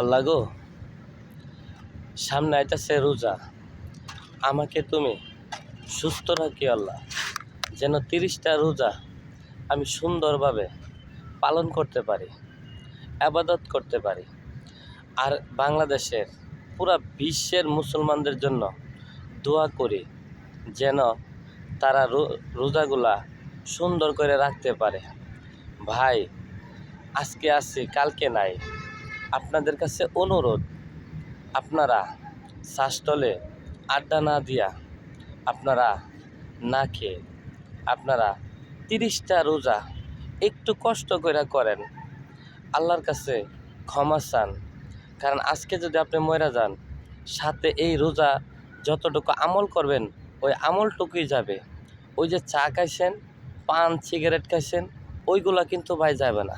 আল্লাহ গো, সামনে আইতাছে রোজা। আমাকে তুমি সুস্থ রাখি আল্লাহ, যেন 30টা রোজা আমি সুন্দরভাবে পালন করতে পারি, আবাদত করতে পারি। আর বাংলাদেশের পুরা বিশ্বের মুসলমানদের জন্য দোয়া করি, যেন তারা রোজাগুলা সুন্দর করে রাখতে পারে। ভাই, আজকে আছি কালকে নাই। আপনাদের কাছে অনুরোধ, আপনারা শ্বাসতলে আড্ডা না দিয়া, আপনারা না খেয়ে আপনারা 30টা রোজা একটু কষ্ট করে করেন, আল্লাহর কাছে ক্ষমা চান। কারণ আজকে যদি আপনি মরে যান, সাথে এই রোজা যতটুকু আমল করবেন ওই আমলটুকুই যাবে। ওই যে চা খাইছেন, পান সিগারেট খাইছেন, ওইগুলা কিন্তু ভাই যাবে না।